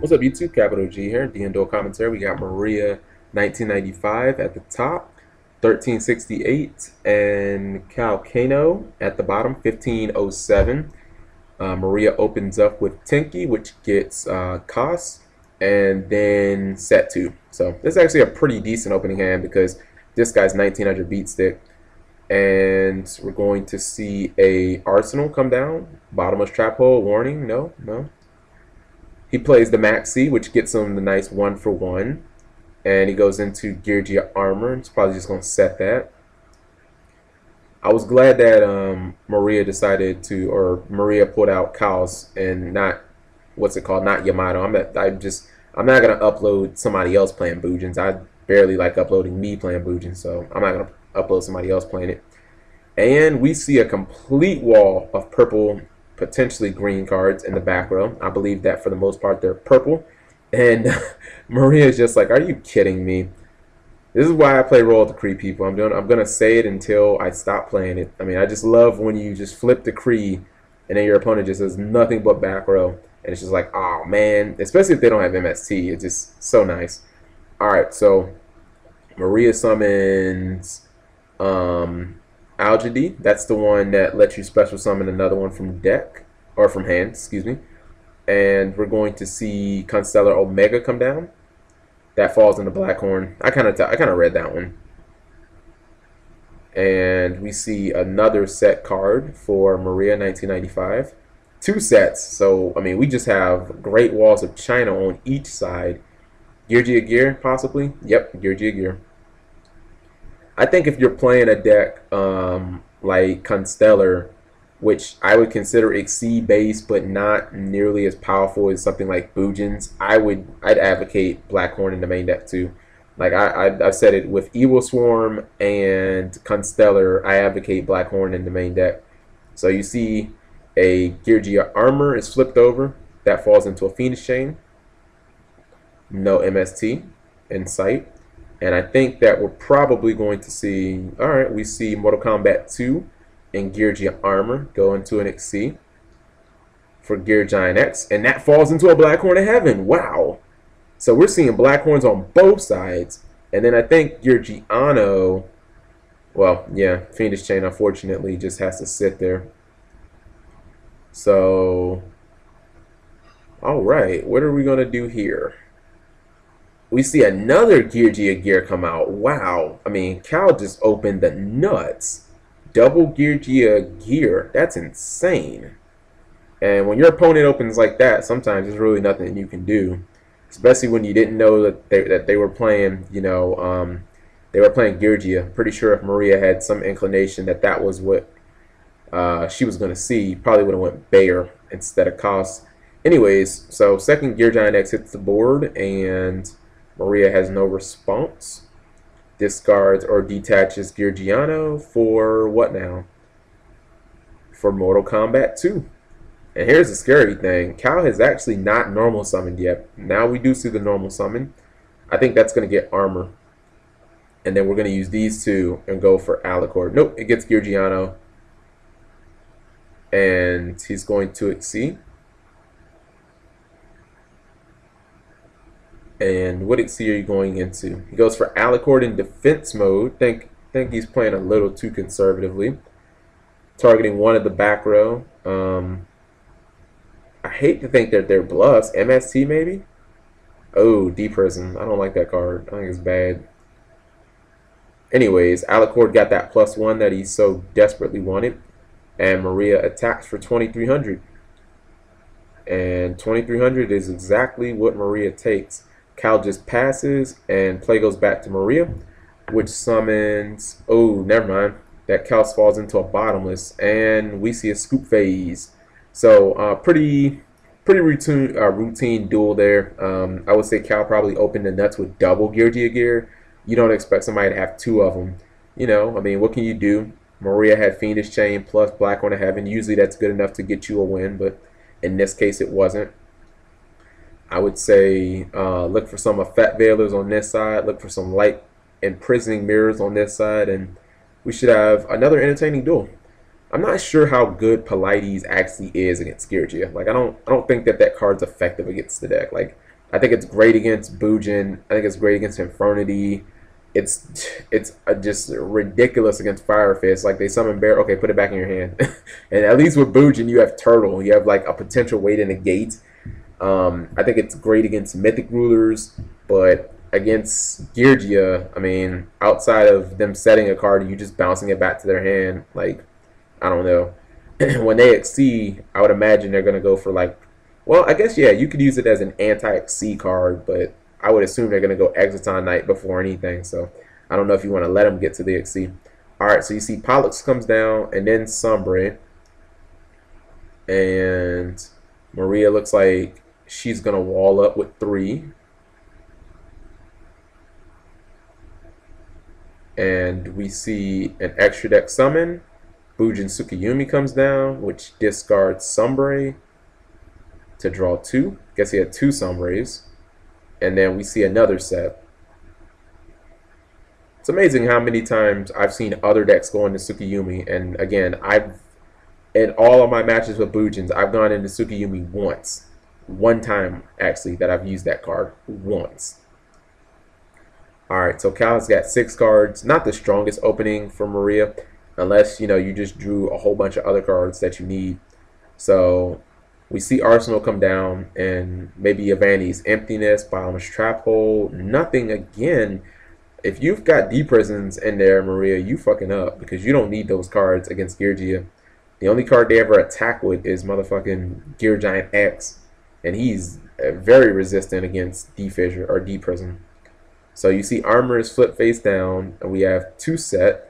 What's up, YouTube? Capital G here. D&Do commentary. We got Maria 1995 at the top, 1368, and Calcano at the bottom, 1507. Maria opens up with Tinky, which gets Kos, and then set 2. So this is actually a pretty decent opening hand because this guy's 1900 beat stick. And we're going to see a Arsenal come down. Bottomless trap hole. Warning. No. He plays the Maxi, which gets him the nice 1-for-1. And he goes into Geargia armor. He's probably just going to set that. I was glad that Maria decided to, or Maria put out Kaos and not, what's it called, not Yamato. I'm not going to upload somebody else playing Boojins. I barely like uploading me playing Boojins, so I'm not going to upload somebody else playing it. And we see a complete wall of purple, potentially green cards in the back row. I believe that for the most part they're purple. And Maria is just like, are you kidding me? This is why I play Roll with the Kree, people. I'm gonna say it until I stop playing it. I mean, I just love when you just flip the Kree and then your opponent just has nothing but back row. And it's just like, oh man, especially if they don't have MST. It's just so nice. Alright, so Maria summons Algedy. That's the one that lets you special summon another one from deck, or from hand, excuse me. And we're going to see Constellar Omega come down. That falls into Blackhorn. I kind of read that one. And we see another set card for Maria 1995. 2 sets. So I mean, we just have great walls of China on each side. Geargia Gear, possibly. Yep, Geargia Gear. I think if you're playing a deck like Constellar, which I would consider Exceed based but not nearly as powerful as something like Boojins, I'd advocate Blackhorn in the main deck too. Like I've said it with Evil Swarm and Constellar, I advocate Blackhorn in the main deck. So you see a Geargia armor is flipped over. That falls into a Phoenix Chain. No MST in sight. And I think that we're probably going to see, alright, we see Mortal Kombat 2 and Geargia armor go into an XC for Gear Giant X. And that falls into a Blackhorn of Heaven. Wow. So we're seeing Blackhorns on both sides. And then I think Georgiano, well, yeah, Phoenix Chain unfortunately just has to sit there. So, alright, what are we going to do here? We see another Geargia Gear come out. Wow. I mean, Cal just opened the nuts. Double Geargia Gear. That's insane. And when your opponent opens like that, sometimes there's really nothing you can do. Especially when you didn't know that they were playing, you know, they were playing Geargia. Pretty sure if Maria had some inclination that was what she was going to see, probably would have went Bayer instead of Kos. Anyways, so second Gear Giant X hits the board, and Maria has no response. Discards or detaches Georgiano for what now? For Mortal Kombat 2. And here's the scary thing. Cal has actually not normal summoned yet. Now we do see the normal summon. I think that's going to get armor. And then we're going to use these two and go for Alicord. Nope, it gets Georgiano. And he's going to exceed. And what XC are you going into? He goes for Alicord in defense mode. Think he's playing a little too conservatively. Targeting one of the back row. I hate to think that they're bluffs. MST maybe? Oh, D-Prison. I don't like that card. I think it's bad. Anyways, Alicord got that +1 that he so desperately wanted. And Maria attacks for 2300. And 2300 is exactly what Maria takes. Cal just passes, and play goes back to Maria, which summons, oh, never mind. That Cal falls into a bottomless, and we see a scoop phase. So, pretty routine duel there. I would say Cal probably opened the nuts with double Geargia Gear. You don't expect somebody to have 2 of them. You know, I mean, what can you do? Maria had Phoenix Chain plus Blackhorn of Heaven. Usually that's good enough to get you a win, but in this case it wasn't. I would say look for some effect veilers on this side, look for some light imprisoning mirrors on this side, and we should have another entertaining duel. I'm not sure how good Pleiades actually is against Geargia. Like I don't think that card's effective against the deck. Like I think it's great against Bujin. I think it's great against Infernity. It's just ridiculous against Fire Fist. Like they summon Bear. Okay, put it back in your hand. And at least with Bujin, you have Turtle. You have like a potential way to negate. I think it's great against Mythic Rulers, but against Geargia, I mean, outside of them setting a card, you just bouncing it back to their hand. Like, I don't know. When they exceed, I would imagine they're gonna go for like, well, I guess yeah, you could use it as an anti-exceed card, but I would assume they're gonna go Exciton Knight before anything. So I don't know if you want to let them get to the exceed. All right, so you see Pollux comes down, and then Sombre, and Maria looks like she's gonna wall up with 3. And we see an extra deck summon. Bujin Tsukiyumi comes down, which discards Sombre to draw 2. Guess he had 2 Sombres. And then we see another set. It's amazing how many times I've seen other decks go into Tsukiyumi. And again, in all of my matches with Bujins, I've gone into Tsukiyumi once. One time, actually, that I've used that card. Once. Alright, so Cal has got 6 cards. Not the strongest opening for Maria, unless, you know, you just drew a whole bunch of other cards that you need. So we see Arsenal come down, and maybe Avani's Emptiness, Bottomless Trap Hole, nothing again. If you've got D-Prisons in there, Maria, you fucking up, because you don't need those cards against Geargia. The only card they ever attack with is motherfucking Gear Giant X, and he's very resistant against D-Fissure or D-Prison. So you see Armor is flipped face down, and we have 2 set.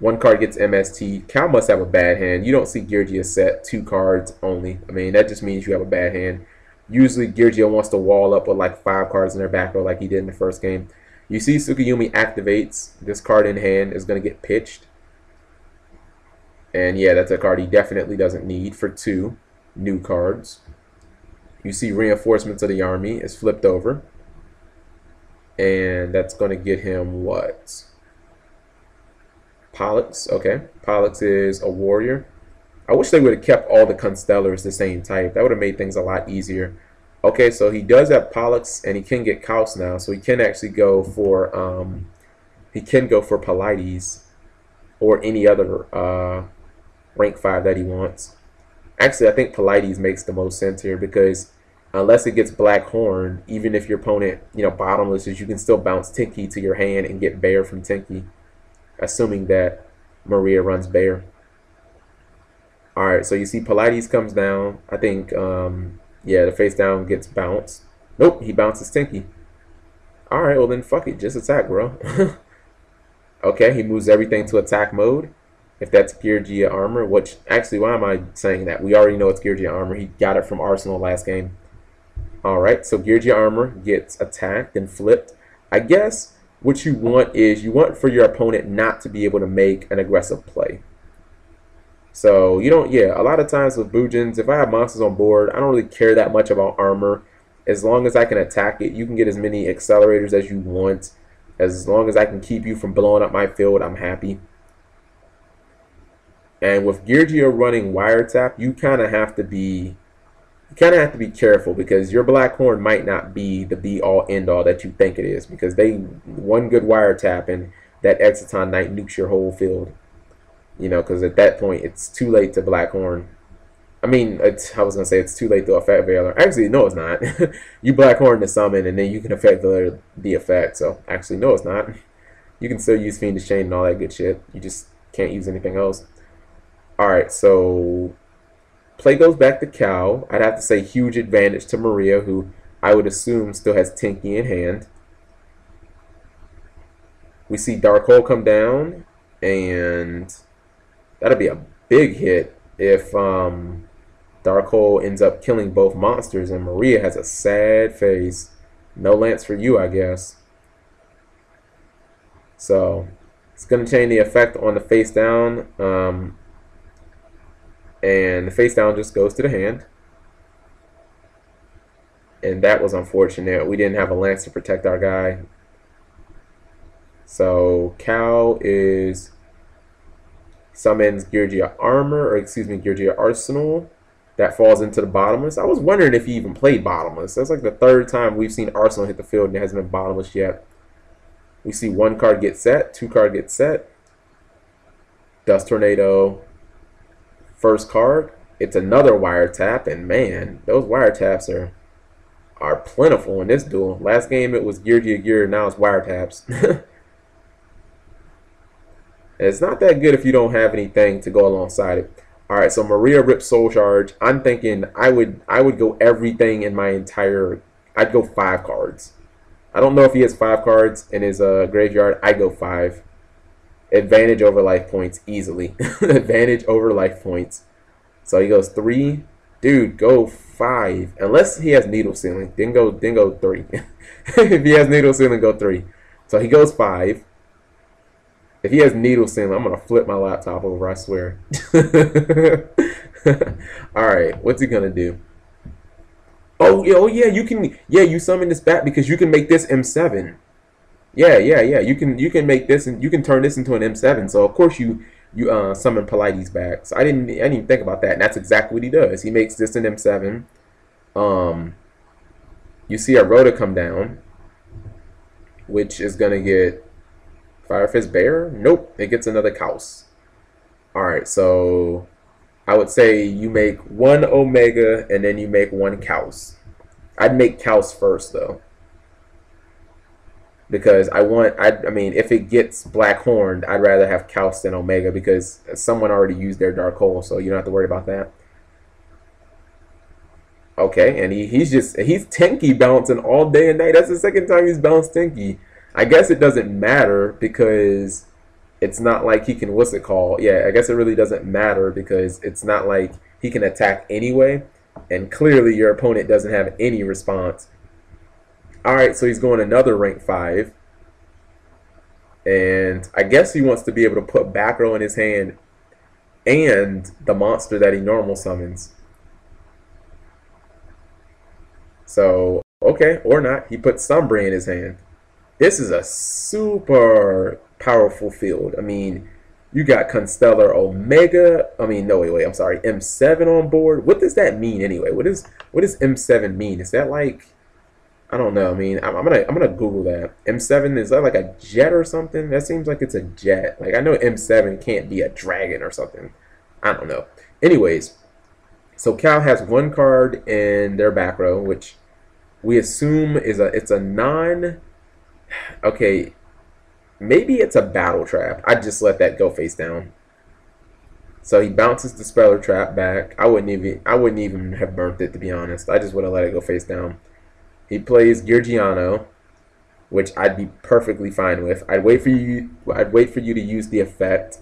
1 card gets MST. Cal must have a bad hand. You don't see Geargia set 2 cards only. I mean, that just means you have a bad hand. Usually Geargia wants to wall up with like 5 cards in their back row like he did in the first game. You see Tsukiyumi activates. This card in hand is going to get pitched. And yeah, that's a card he definitely doesn't need for 2 new cards. You see Reinforcements of the Army is flipped over. And that's going to get him what? Pollux. Okay. Pollux is a warrior. I wish they would have kept all the Constellars the same type. That would have made things a lot easier. Okay, so he does have Pollux, and he can get Kaus now, so he can actually go for Pleiades or any other rank 5 that he wants. Actually, I think Pleiades makes the most sense here, because unless it gets Black Horn, even if your opponent, you know, bottomlesses, you can still bounce Tinky to your hand and get Bear from Tinky, assuming that Maria runs Bear. Alright, so you see Pleiades comes down. I think, yeah, the face down gets bounced. Nope, he bounces Tinky. Alright, well then fuck it, just attack, bro. Okay, he moves everything to attack mode. If that's Geargia armor, which, actually, why am I saying that? We already know it's Geargia armor. He got it from Arsenal last game. Alright, so Geargia armor gets attacked and flipped. I guess what you want is, you want for your opponent not to be able to make an aggressive play. So, you don't, yeah, a lot of times with Bujins, if I have monsters on board, I don't really care that much about armor. As long as I can attack it, you can get as many accelerators as you want. As long as I can keep you from blowing up my field, I'm happy. And with Geargia running Wiretap, you kind of have to be careful, because your Black Horn might not be the be-all, end-all that you think it is, because one good Wiretap and that Exciton Knight nukes your whole field. You know, because at that point, it's too late to Black Horn. I mean, I was going to say it's too late to affect Veiler. Actually, no, it's not. You Black Horn to summon, and then you can affect the effect. So, actually, no, it's not. You can still use Fiendish Chain and all that good shit. You just can't use anything else. Alright, so play goes back to Cal. I'd have to say huge advantage to Maria, who I would assume still has Tinky in hand. We see Dark Hole come down, and that'll be a big hit if Dark Hole ends up killing both monsters, and Maria has a sad face. No Lance for you, I guess. So it's going to change the effect on the face down, and the face down just goes to the hand. And that was unfortunate. We didn't have a Lance to protect our guy. So Cal summons Geargia Armor, or excuse me, Geargia Arsenal. That falls into the bottomless. I was wondering if he even played bottomless. That's like the third time we've seen Arsenal hit the field and it hasn't been bottomless yet. We see one card get set, two card get set. Dust Tornado, first card. It's another wiretap, and man, those wiretaps are plentiful in this duel. Last game it was Geargia Gear, now it's wiretaps. It's not that good if you don't have anything to go alongside it. All right, so Maria rips Soul Charge. I'm thinking I would go everything in my entire. I'd go 5 cards. I don't know if he has 5 cards in his graveyard. I go 5. Advantage over life points easily. Advantage over life points. So he goes 3. Dude, go 5. Unless he has Needle Ceiling, then go 3. If he has Needle Ceiling, go 3. So he goes 5. If he has Needle Ceiling, I'm gonna flip my laptop over, I swear. Alright, what's he gonna do? Oh yeah, you summon this back because you can make this M7. Yeah. You can make this and you can turn this into an M7. So of course you summon Pleiades back. So I didn't even think about that, and that's exactly what he does. He makes this an M7. You see a Rhoda come down, which is gonna get Fire Fist Bear? Nope, it gets another Kaus. Alright, so I would say you make 1 Omega and then you make 1 Kaus. I'd make Kaus first though. Because I mean, if it gets Black Horned, I'd rather have Kaus than Omega because someone already used their Dark Hole, so you don't have to worry about that. Okay, and he's Tenki bouncing all day and night. That's the second time he's bounced Tenki. I guess it doesn't matter because it's not like he can, what's it called? Yeah, I guess it really doesn't matter because it's not like he can attack anyway. And clearly your opponent doesn't have any response. Alright, so he's going another rank 5. And I guess he wants to be able to put back row in his hand and the monster that he normal summons. So, okay, or not. He puts Sombra in his hand. This is a super powerful field. I mean, you got Constellar Omega. I mean, no, wait, I'm sorry. M7 on board. What does that mean anyway? What does M7 mean? Is that like, I don't know. I mean, I'm gonna Google that. M7, is that like a jet or something? That seems like it's a jet. Like I know M7 can't be a dragon or something. I don't know. Anyways, so Cal has 1 card in their back row, which we assume it's a non. Okay, maybe it's a battle trap. I'd just let that go face down. So he bounces the Speller Trap back. I wouldn't even have burnt it, to be honest. I just would have let it go face down. He plays Geargiano, which I'd be perfectly fine with. I'd wait for you to use the effect,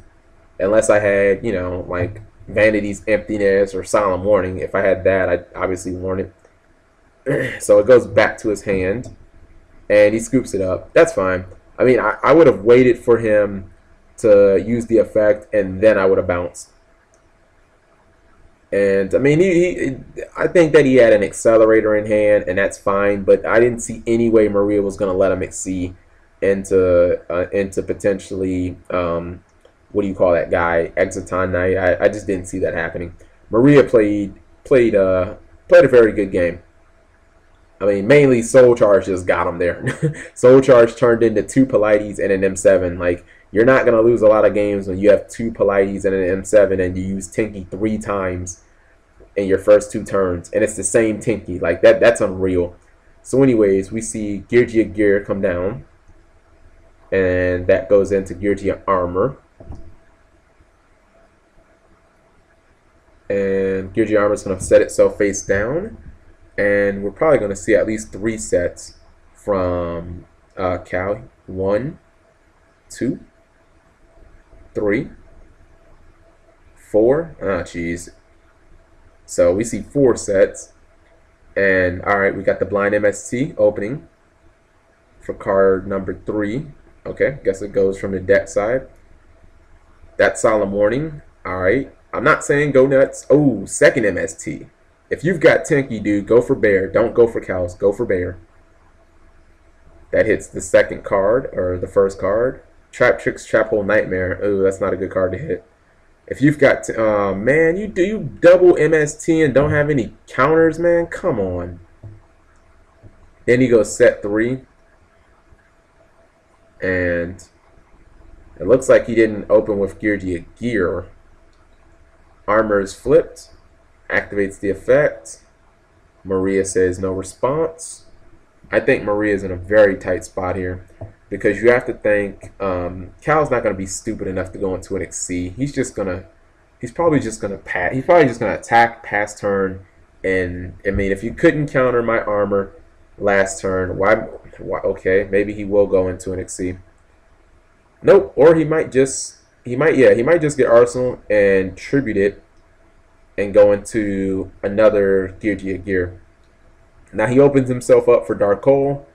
unless I had, you know, like Vanity's Emptiness or Solemn Warning. If I had that, I'd obviously warn it. So it goes back to his hand. And he scoops it up. That's fine. I mean, I would have waited for him to use the effect, and then I would have bounced. And, I mean, I think that he had an Accelerator in hand, and that's fine. But I didn't see any way Maria was going to let him exceed into potentially, what do you call that guy, Exiton Knight. I just didn't see that happening. Maria played a very good game. I mean, mainly Soul Charge just got him there. Soul Charge turned into 2 Pleiades and an M7. Like, you're not going to lose a lot of games when you have 2 Pleiades and an M7 and you use Tenki 3 times in your first 2 turns. And it's the same Tenki. Like, that's unreal. So anyways, we see Geargia Gear come down. And that goes into Geargia Armor. And Geargia Armor is going to set itself face down. And we're probably going to see at least 3 sets from Cal. 1, 2, 3, 4. Ah, jeez. So we see 4 sets. And alright, we got the Blind MST opening for card number 3. Okay, guess it goes from the deck side. That's Solemn Warning. Alright. I'm not saying go nuts. Oh, second MST. If you've got Tenki, dude, go for Bear. Don't go for Kaus. Go for Bear. That hits the second card, or the first card. Trap Tricks, Trap Hole Nightmare. Oh, that's not a good card to hit. If you've got, man, you double MST and don't have any counters, man. Come on. Then he goes set 3, and it looks like he didn't open with Geargia gear. Armor is flipped, activates the effect. Maria says no response. I think Maria's in a very tight spot here because you have to think Cal's not going to be stupid enough to go into an XC. He's probably just going to pass. He's probably just going to attack, pass turn, and I mean, if you couldn't counter my armor last turn, why okay, maybe he will go into an XC. Nope, or he might just get Arsenal and tribute it and go into another Geargia gear. Now he opens himself up for Dark Hole.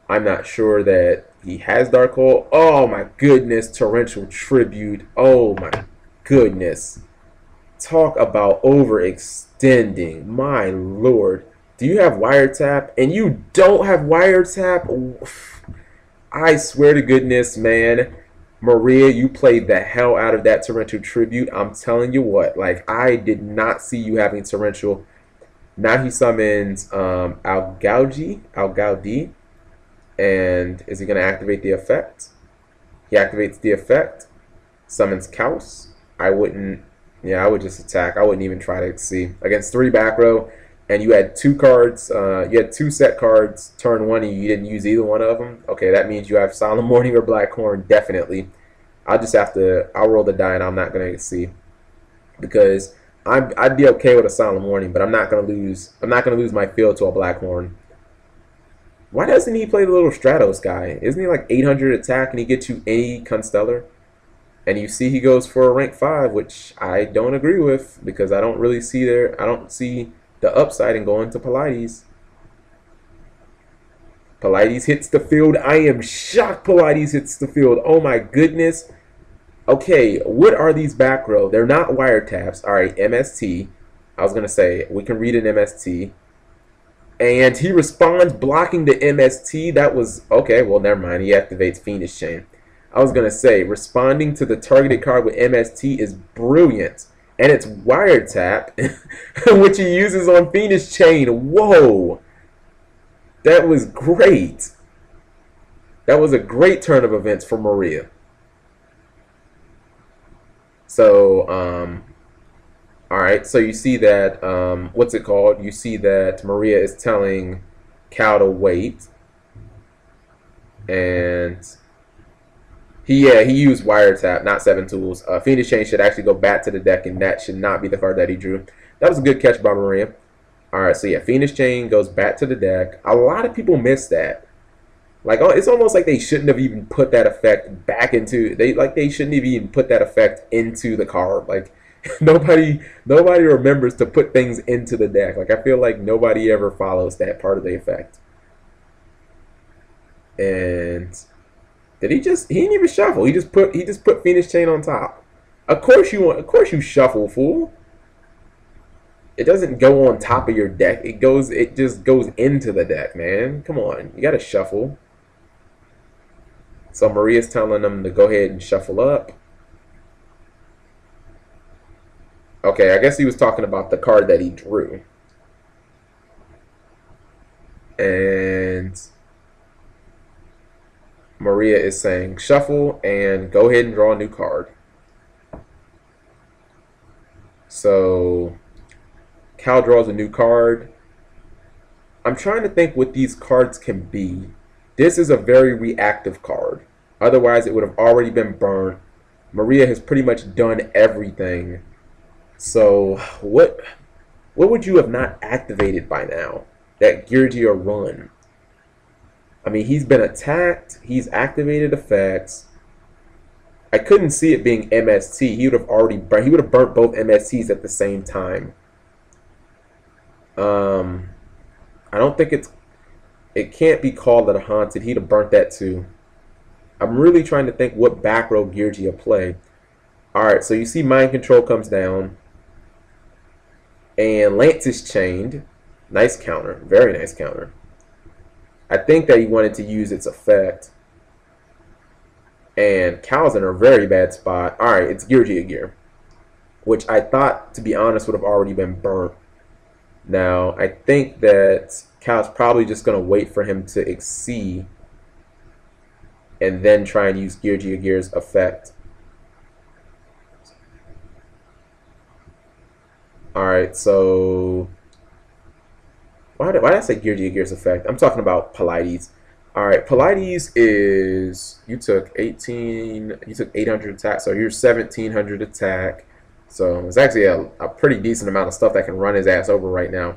I'm not sure that he has Dark Hole. Oh my goodness, Torrential Tribute. Oh my goodness. Talk about overextending. My lord. Do you have wiretap? And you don't have wiretap? I swear to goodness, man. Maria, you played the hell out of that Torrential Tribute. I'm telling you what, like, I did not see you having Torrential. Now he summons Algaudi. And is he going to activate the effect? He activates the effect. Summons Kaus. I would just attack. I wouldn't even try to see. Against 3 back row, and you had 2 cards, you had 2 set cards, turn 1, and you didn't use either one of them. Okay, that means you have Solemn Morning or Blackhorn, definitely. I'll roll the die, and I'm not going to see. Because I'd be okay with a Solemn Warning, but I'm not gonna lose my field to a Blackhorn. Why doesn't he play the little Stratos guy? Isn't he like 800 attack and he gets you any Constellar? And you see he goes for a rank 5, which I don't agree with because I don't see the upside in going to Pleiades. Pleiades hits the field. I am shocked Pleiades hits the field. Oh my goodness. Okay, what are these back row? They're not wiretaps. All right, MST. I was going to say, we can read an MST. And he responds blocking the MST. That was, okay, well, never mind. He activates Fiendish Chain. I was going to say, responding to the targeted card with MST is brilliant. And it's wiretap, which he uses on Fiendish Chain. Whoa. That was great. That was a great turn of events for Maria. So, all right, so you see that, what's it called? You see that Maria is telling Cal to wait. And he used wiretap, not 7 tools. Fiendish Chain should actually go back to the deck, and that should not be the card that he drew. That was a good catch by Maria. All right, so yeah, Fiendish Chain goes back to the deck. A lot of people miss that. Like, it's almost like they shouldn't have even put that effect back into, they shouldn't have even put that effect into the card. Like, nobody remembers to put things into the deck. Like, I feel like nobody ever follows that part of the effect. And he didn't even shuffle. He just put Fiendish Chain on top. Of course you shuffle, fool. It doesn't go on top of your deck. It just goes into the deck, man. Come on. You gotta shuffle. So Maria's telling them to go ahead and shuffle up. Okay, I guess he was talking about the card that he drew. And Maria is saying shuffle and go ahead and draw a new card. So Cal draws a new card. I'm trying to think what these cards can be. This is a very reactive card. Otherwise, it would have already been burned. Maria has pretty much done everything. So, what would you have not activated by now? That Geargia run. I mean, he's been attacked. He's activated effects. I couldn't see it being MST. He would have burnt both MSTs at the same time. I don't think it can't be called a haunted. He'd have burnt that too. I'm really trying to think what back row Geargia play. Alright, so you see Mind Control comes down. And Lance is chained. Nice counter. Very nice counter. I think that he wanted to use its effect. And Cal's in a very bad spot. Alright, it's Geargia gear. which I thought, to be honest, would have already been burnt. Now, I think that Cal's probably just going to wait for him to exceed and then try and use Geargia Gear's effect. Alright, so why did I say Geargia Gear's effect? I'm talking about Pleiades. Alright, Pleiades is you took 800 attack, so you're 1700 attack. So it's actually a pretty decent amount of stuff that can run his ass over right now.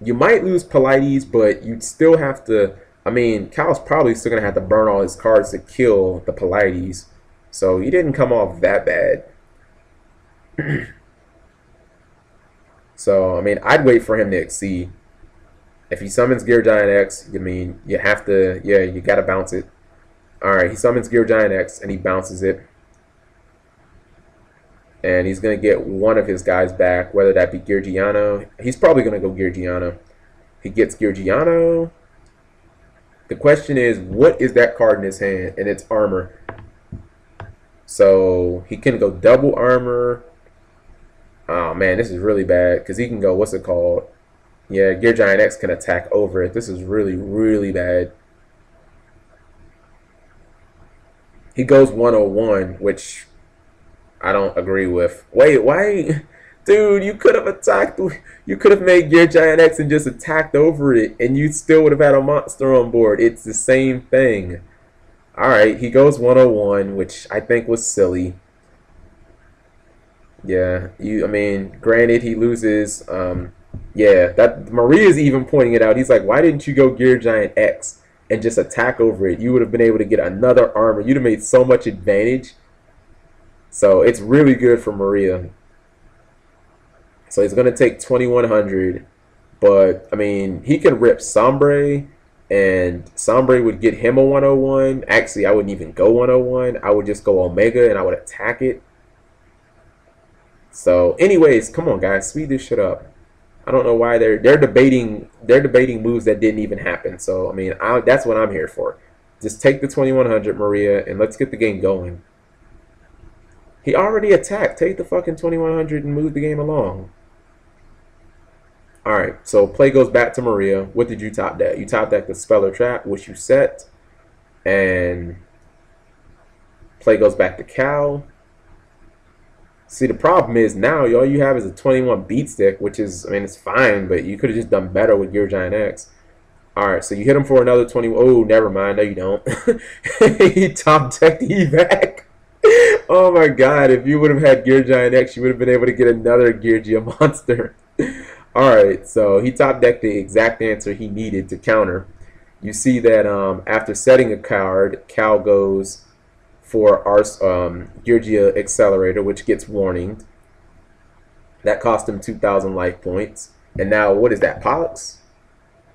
You might lose Pleiades, but you'd still have to. I mean, Cal's probably still gonna have to burn all his cards to kill the Pleiades. So he didn't come off that bad. So I mean, I'd wait for him to exceed. If he summons Gear Giant X, I mean, you have to. Yeah, you gotta bounce it. All right, he summons Gear Giant X and he bounces it. And he's going to get one of his guys back, whether that be Geargiano. He's probably going to go Geargiano. He gets Geargiano. The question is, what is that card in his hand? And it's armor. So he can go double armor. Oh, man, this is really bad. Because he can go, what's it called? Yeah, Gear Giant X can attack over it. This is really, really bad. He goes 101, which I don't agree with. Wait, why? Dude, you could have attacked. You could have made Gear Giant X and just attacked over it, and you still would have had a monster on board. It's the same thing. Alright, he goes 101, which I think was silly. Yeah, I mean, granted, he loses. Yeah, that Maria's even pointing it out. He's like, why didn't you go Gear Giant X and just attack over it? You would have been able to get another armor. You'd have made so much advantage. So it's really good for Maria. So he's going to take 2100. But, I mean, he can rip Sombre. And Sombre would get him a 101. Actually, I wouldn't even go 101. I would just go Omega and I would attack it. So, anyways, come on, guys. Speed this shit up. I don't know why they're debating moves that didn't even happen. So, I mean, that's what I'm here for. Just take the 2100, Maria, and let's get the game going. He already attacked. Take the fucking 2100 and move the game along. Alright, so play goes back to Maria. What did you top deck? You top deck the Speller Trap, which you set. And play goes back to Cal. See, the problem is now all you have is a 21 beat stick, which is, I mean, it's fine, but you could have just done better with Gear Giant X. Alright, so you hit him for another 20. Oh, never mind. No, you don't. He top decked evac. Oh my god, if you would have had Gear Giant X, you would have been able to get another Geargia monster. Alright, so he top decked the exact answer he needed to counter. You see that after setting a card, Cal goes for our Geargia Accelerator, which gets warninged. That cost him 2,000 life points. And now, what is that, Pollux?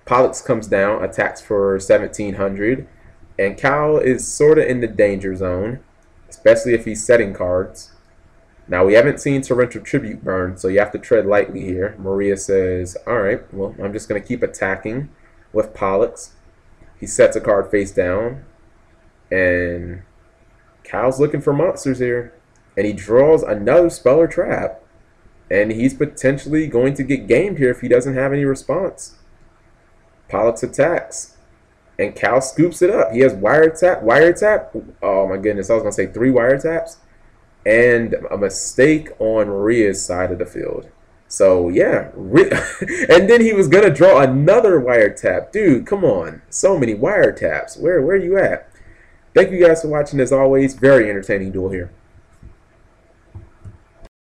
Pollux comes down, attacks for 1,700. And Cal is sort of in the danger zone, especially if he's setting cards. Now, we haven't seen Torrential Tribute burn, so you have to tread lightly here. Maria says, alright, well, I'm just going to keep attacking with Pollux. He sets a card face down, and Cal's looking for monsters here. And he draws another Speller Trap. And he's potentially going to get gamed here if he doesn't have any response. Pollux attacks. And Cal scoops it up. He has wiretap. Oh my goodness, I was going to say 3 wiretaps. And a mistake on Maria's side of the field. So, yeah. And then he was going to draw another wiretap. Dude, come on. So many wiretaps. Where are you at? Thank you guys for watching. As always, very entertaining duel here.